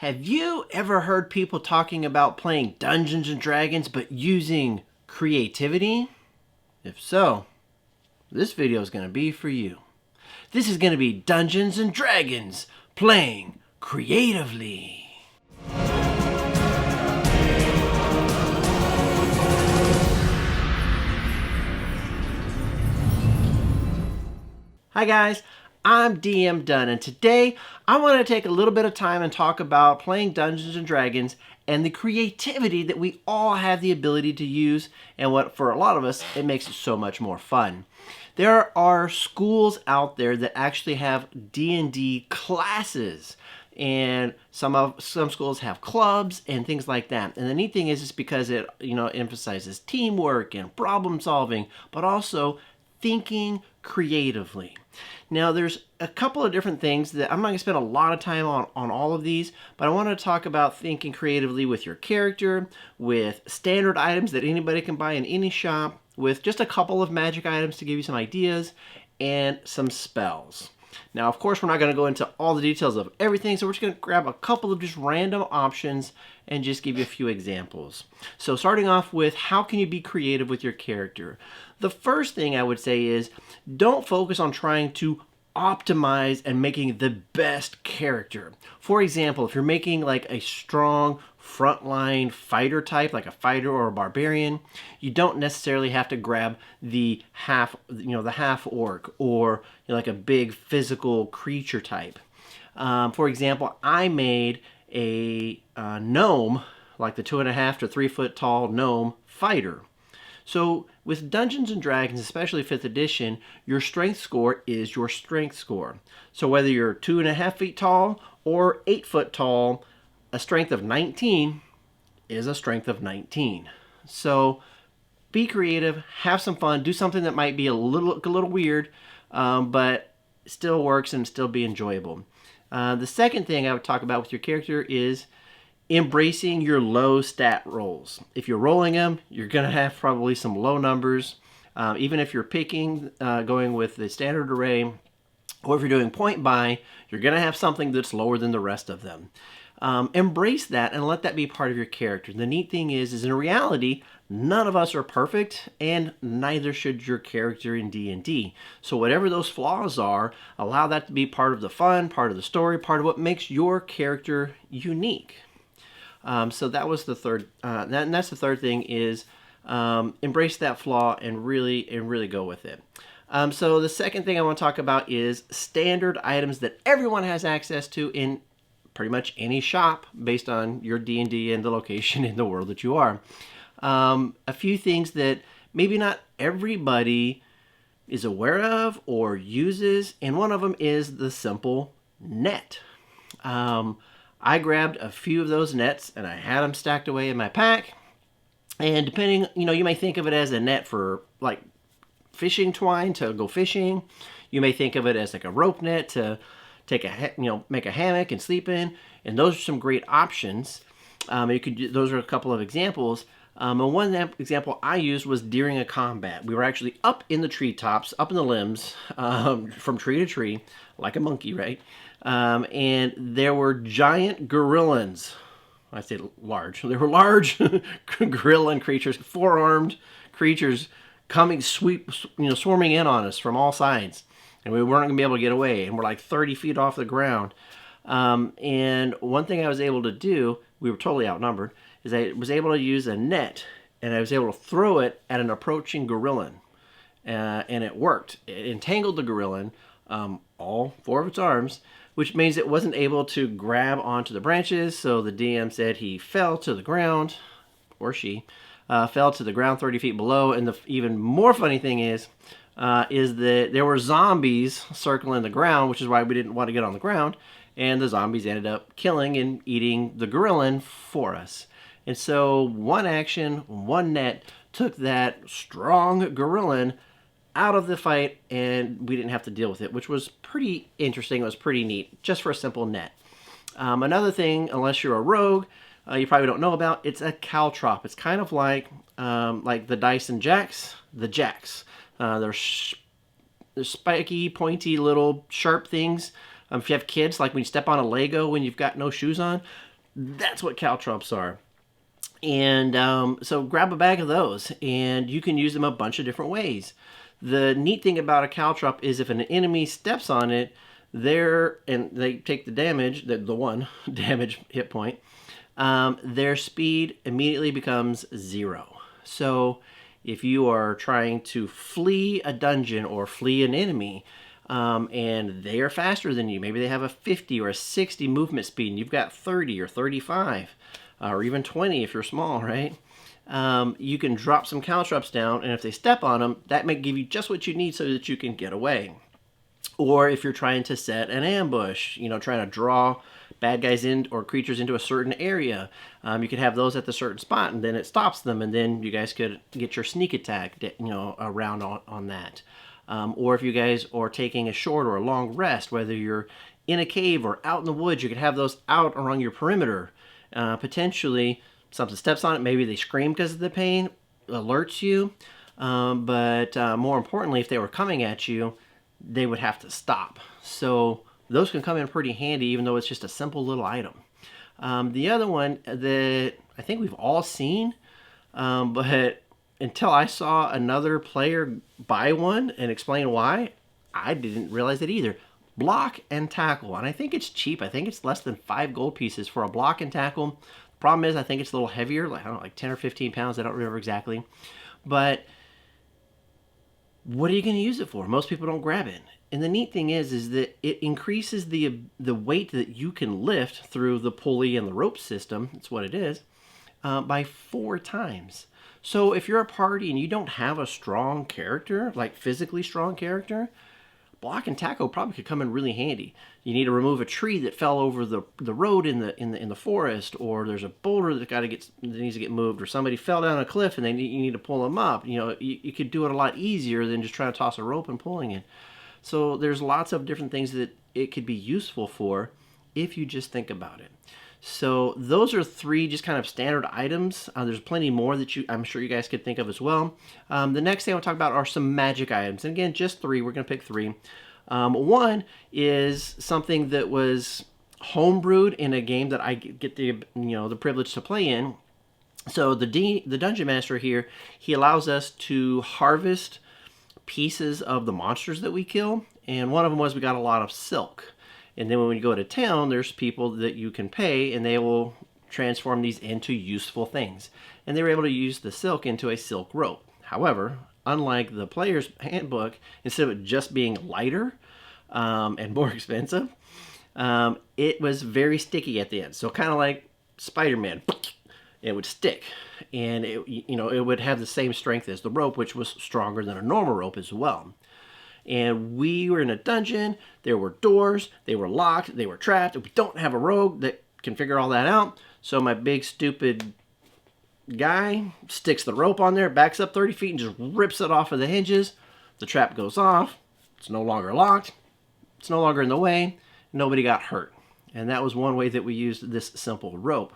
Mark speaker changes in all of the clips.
Speaker 1: Have you ever heard people talking about playing Dungeons and Dragons but using creativity? If so, this video is going to be for you. This is going to be Dungeons and Dragons playing creatively. Hi guys, I'm DM Dunn, and today I want to take a little bit of time and talk about playing Dungeons and Dragons and the creativity that we all have the ability to use, and what for a lot of us it makes it so much more fun. There are schools out there that actually have D&D classes, and some schools have clubs and things like that. And the neat thing is because it emphasizes teamwork and problem solving, but also thinking creatively. Now, there's a couple of different things that I'm not going to spend a lot of time on all of these, but I want to talk about thinking creatively with your character, with standard items that anybody can buy in any shop, with just a couple of magic items to give you some ideas, and some spells. Now, of course, we're not going to go into all the details of everything, so we're just going to grab a couple of just random options and just give you a few examples. So starting off with, how can you be creative with your character? The first thing I would say is, don't focus on trying to optimize and making the best character. For example, if you're making like a strong frontline fighter type, like a fighter or a barbarian, you don't necessarily have to grab the half orc or like a big physical creature type. For example, I made a gnome, like the 2.5 to 3 foot tall gnome fighter. So with Dungeons and Dragons, especially 5th edition, your strength score is your strength score. So whether you're 2.5 feet tall or 8 foot tall, a strength of 19 is a strength of 19. So be creative, have some fun, do something that might be a little weird, but still works and still be enjoyable. The second thing I would talk about with your character is embracing your low stat rolls. If you're rolling them, you're going to have probably some low numbers. Even if you're picking, going with the standard array, or if you're doing point buy, you're going to have something that's lower than the rest of them. Embrace that and let that be part of your character. The neat thing is in reality, none of us are perfect, and neither should your character in D&D. So whatever those flaws are, allow that to be part of the fun, part of the story, part of what makes your character unique. So that was the third, and that's the third thing is embrace that flaw and really go with it. So the second thing I want to talk about is standard items that everyone has access to in pretty much any shop based on your D&D and the location in the world that you are. A few things that maybe not everybody is aware of or uses, and one of them is the simple net. I grabbed a few of those nets and I had them stacked away in my pack. And depending, you may think of it as a net for like fishing twine to go fishing. You may think of it as like a rope net to take make a hammock and sleep in. And those are some great options. Those are a couple of examples. And one example I used was during a combat. We were actually up in the treetops, up in the limbs, from tree to tree, like a monkey, right? And there were giant gorillans. I say large. There were large gorillan creatures, 4-armed creatures swarming in on us from all sides. And we weren't going to be able to get away. And we're like 30 feet off the ground. And one thing I was able to do, we were totally outnumbered, is I was able to use a net. And I was able to throw it at an approaching gorillan. And it worked. It entangled the gorillan, all 4 of its arms, which means it wasn't able to grab onto the branches. So the DM said he fell to the ground, or she, fell to the ground 30 feet below. And the even more funny thing is that there were zombies circling the ground, which is why we didn't want to get on the ground. And the zombies ended up killing and eating the gorillan for us. And so one action, one net, took that strong gorillan out of the fight, and we didn't have to deal with it, which was pretty interesting. It was pretty neat, just for a simple net. Another thing, unless you're a rogue, you probably don't know about, it's a caltrop. It's kind of like the dice and jacks, the jacks. They're spiky, pointy, little sharp things If you have kids, like when you step on a Lego when you've got no shoes on, that's what caltrops are. And so grab a bag of those, and you can use them a bunch of different ways. The neat thing about a caltrop is if an enemy steps on it, and they take the damage, the one damage hit point, their speed immediately becomes 0. So if you are trying to flee a dungeon or flee an enemy, and they are faster than you, maybe they have a 50 or a 60 movement speed, and you've got 30 or 35, or even 20 if you're small, right? You can drop some caltrops down, and if they step on them, that may give you just what you need so that you can get away. Or if you're trying to set an ambush, trying to draw bad guys in or creatures into a certain area, you could have those at the certain spot, and then it stops them, and then you guys could get your sneak attack, around on that. Or if you guys are taking a short or a long rest, whether you're in a cave or out in the woods, you could have those out around your perimeter. Potentially, something steps on it, maybe they scream because of the pain, alerts you. But more importantly, if they were coming at you, they would have to stop. So those can come in pretty handy, even though it's just a simple little item. The other one that I think we've all seen, but until I saw another player buy one and explain why, I didn't realize it either. Block and tackle. And I think it's cheap. I think it's less than 5 gold pieces for a block and tackle. Problem is, I think it's a little heavier, like, I don't know, like 10 or 15 pounds. I don't remember exactly. But what are you going to use it for? Most people don't grab it. And the neat thing is that it increases the weight that you can lift through the pulley and the rope system. That's what it is, by 4 times. So if you're a party and you don't have a strong character, like physically strong character, block and tackle probably could come in really handy. You need to remove a tree that fell over the road in the forest, or there's a boulder that needs to get moved, or somebody fell down a cliff and you need to pull them up. You could do it a lot easier than just trying to toss a rope and pulling it. So there's lots of different things that it could be useful for if you just think about it. So those are 3 just kind of standard items. There's plenty more that I'm sure you guys could think of as well. The next thing I want to talk about are some magic items. And again, just 3. We're going to pick 3. One is something that was homebrewed in a game that I get the privilege to play in. So the Dungeon Master here, he allows us to harvest pieces of the monsters that we kill. And one of them was we got a lot of silk. And then when we go to town, there's people that you can pay, and they will transform these into useful things. And they were able to use the silk into a silk rope. However, unlike the player's handbook, instead of it just being lighter and more expensive, it was very sticky at the end. So kind of like Spider-Man, it would stick. And it would have the same strength as the rope, which was stronger than a normal rope as well. And we were in a dungeon, there were doors, they were locked, they were trapped, and we don't have a rogue that can figure all that out. So my big stupid guy sticks the rope on there, backs up 30 feet, and just rips it off of the hinges. The trap goes off, it's no longer locked, it's no longer in the way, nobody got hurt. And that was one way that we used this simple rope.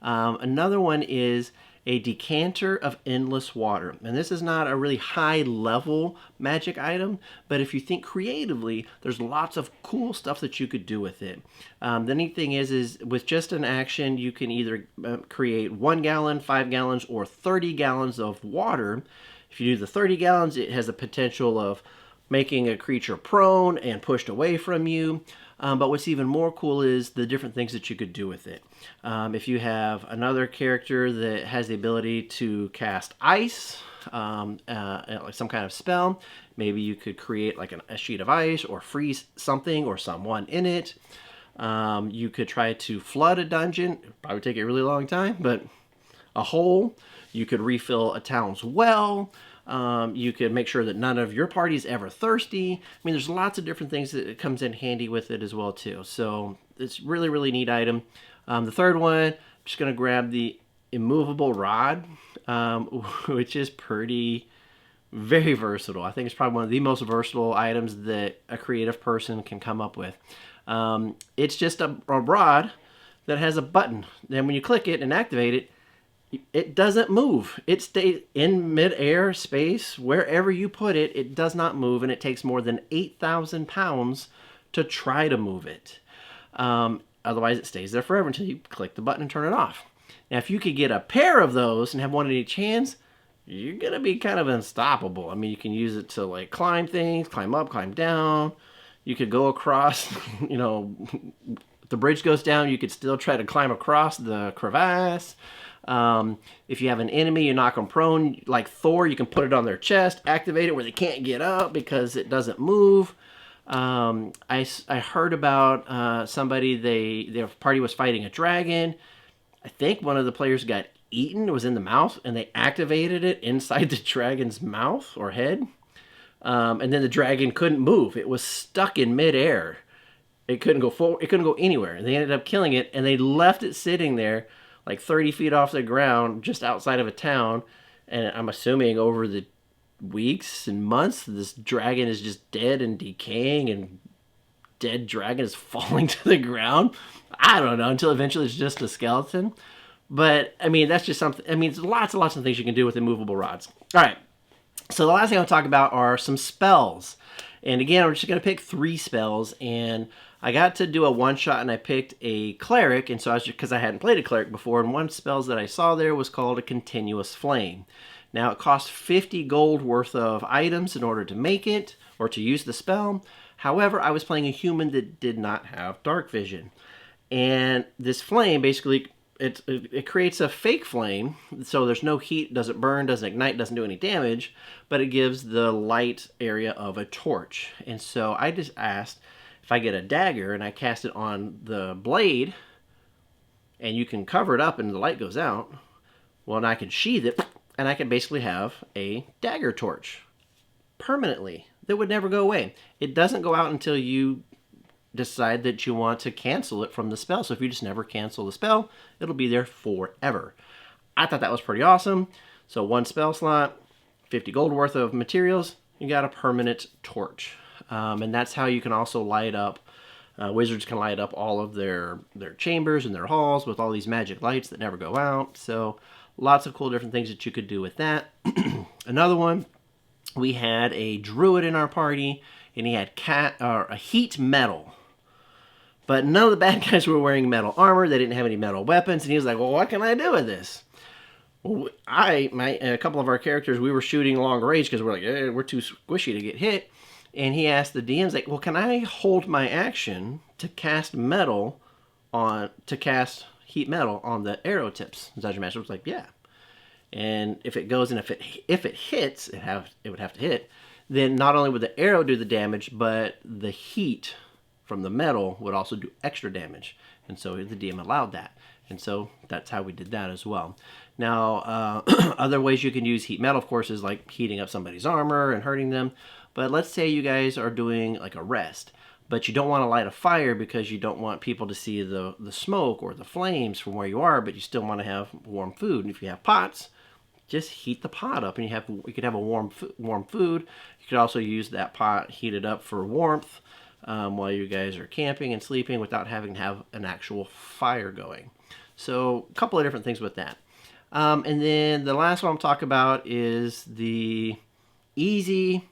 Speaker 1: Another one is a decanter of endless water. And this is not a really high level magic item, but if you think creatively, there's lots of cool stuff that you could do with it. The neat thing is with just an action, you can either create 1 gallon, 5 gallons, or 30 gallons of water. If you do the 30 gallons, it has the potential of making a creature prone and pushed away from you. But what's even more cool is the different things that you could do with it. If you have another character that has the ability to cast ice, like some kind of spell, maybe you could create like a sheet of ice or freeze something or someone in it. You could try to flood a dungeon. It'd probably take a really long time, but a hole. You could refill a town's well. You could make sure that none of your party is ever thirsty. I mean, there's lots of different things that comes in handy with it as well, too. So it's really, really neat item. The third one, I'm just going to grab the immovable rod, which is very versatile. I think it's probably one of the most versatile items that a creative person can come up with. It's just a rod that has a button. Then when you click it and activate it, it doesn't move. It stays in mid-air space. Wherever you put it, it does not move, and it takes more than 8,000 pounds to try to move it. Otherwise, it stays there forever until you click the button and turn it off. Now, if you could get a pair of those and have one in each hand, you're going to be kind of unstoppable. I mean, you can use it to like climb things, climb up, climb down. You could go across, you know, if the bridge goes down, you could still try to climb across the crevasse. If you have an enemy, you knock them prone, like Thor, you can put it on their chest, activate it where they can't get up because it doesn't move. I heard about somebody, their party was fighting a dragon. I think one of the players got eaten, it was in the mouth, and they activated it inside the dragon's mouth or head. And then the dragon couldn't move. It was stuck in midair. It couldn't go forward. It couldn't go anywhere. And they ended up killing it, and they left it sitting there like 30 feet off the ground just outside of a town. And I'm assuming over the weeks and months, this dragon is just dead and decaying, and dead dragon is falling to the ground. I don't know, until eventually it's just a skeleton. But, I mean, that's just something. I mean, there's lots and lots of things you can do with immovable rods. All right. So the last thing I'll talk about are some spells. And again, I'm just going to pick 3 spells. And I got to do a one-shot, and I picked a cleric. And so because I hadn't played a cleric before, and one of the spells that I saw there was called a continuous flame. Now, it costs 50 gold worth of items in order to make it, or to use the spell. However, I was playing a human that did not have dark vision. And this flame, basically, it creates a fake flame, so there's no heat, doesn't burn, doesn't ignite, doesn't do any damage, but it gives the light area of a torch. And so I just asked if I get a dagger and I cast it on the blade, and you can cover it up and the light goes out, well, and I can sheath it, and I can basically have a dagger torch permanently that would never go away. It doesn't go out until you decide that you want to cancel it from the spell. So if you just never cancel the spell, it'll be there forever. I thought that was pretty awesome. So 1 spell slot, 50 gold worth of materials, you got a permanent torch. And that's how you can also light up, wizards can light up all of their chambers and their halls with all these magic lights that never go out. So lots of cool different things that you could do with that. Another one, we had a druid in our party, and he had a heat metal. But none of the bad guys were wearing metal armor. They didn't have any metal weapons. And he was like, well, what can I do with this? Well, a couple of our characters, we were shooting long range because we're like, we're too squishy to get hit. And he asked the DMs, like, well, can I hold my action to cast heat metal on the arrow tips? The Dungeon Master was like, yeah. And if it goes and if it hits, it would have to hit. Then not only would the arrow do the damage, but the heat from the metal would also do extra damage. And so the DM allowed that. And so that's how we did that as well. Now, other ways you can use heat metal, of course, is like heating up somebody's armor and hurting them. But let's say you guys are doing like a rest, but you don't want to light a fire because you don't want people to see the smoke or the flames from where you are, but you still want to have warm food. And if you have pots, just heat the pot up, and you could have a warm food. You could also use that pot heated up for warmth while you guys are camping and sleeping without having to have an actual fire going. So a couple of different things with that. And then the last one I'll talk about is the easy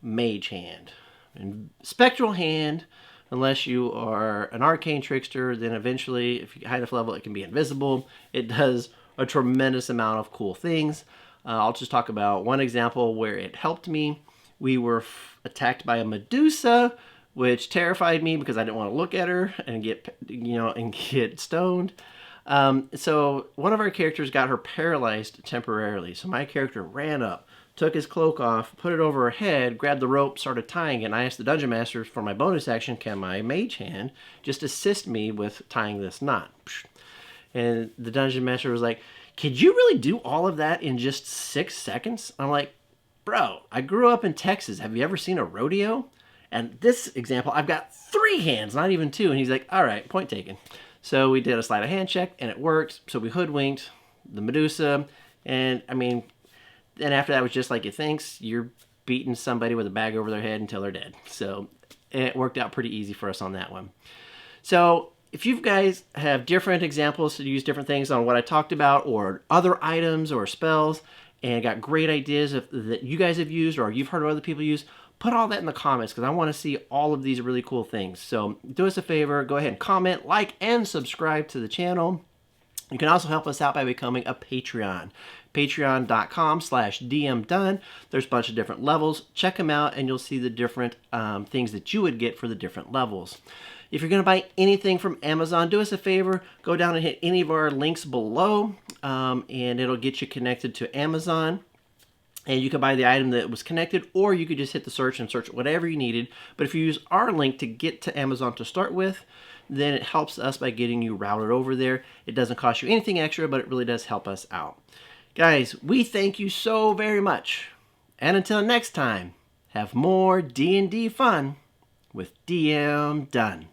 Speaker 1: mage hand. And spectral hand, unless you are an arcane trickster, then eventually, if you get high enough level, it can be invisible. It does a tremendous amount of cool things. I'll just talk about one example where it helped me. We were attacked by a Medusa, which terrified me because I didn't want to look at her and get stoned. So one of our characters got her paralyzed temporarily. So my character ran up, took his cloak off, put it over her head, grabbed the rope, started tying it, and I asked the Dungeon Master for my bonus action, can my mage hand just assist me with tying this knot? And the Dungeon Master was like, could you really do all of that in just 6 seconds? I'm like, bro, I grew up in Texas. Have you ever seen a rodeo? And this example, I've got 3 hands, not even 2. And he's like, all right, point taken. So we did a sleight of hand check, and it worked. So we hoodwinked the Medusa. And, I mean, then after that was just like it thinks. You're beating somebody with a bag over their head until they're dead. So it worked out pretty easy for us on that one. So if you guys have different examples to use different things on what I talked about, or other items or spells, and got great ideas that you guys have used or you've heard of other people use, put all that in the comments because I want to see all of these really cool things. So do us a favor, go ahead and comment, like, and subscribe to the channel. You can also help us out by becoming a Patreon. Patreon.com/DMDunn. There's a bunch of different levels. Check them out and you'll see the different things that you would get for the different levels. If you're going to buy anything from Amazon, do us a favor, go down and hit any of our links below, and it'll get you connected to Amazon. And you can buy the item that was connected, or you could just hit the search and search whatever you needed. But if you use our link to get to Amazon to start with, then it helps us by getting you routed over there. It doesn't cost you anything extra, but it really does help us out. Guys, we thank you so very much. And until next time, have more D&D fun with DM Dunn.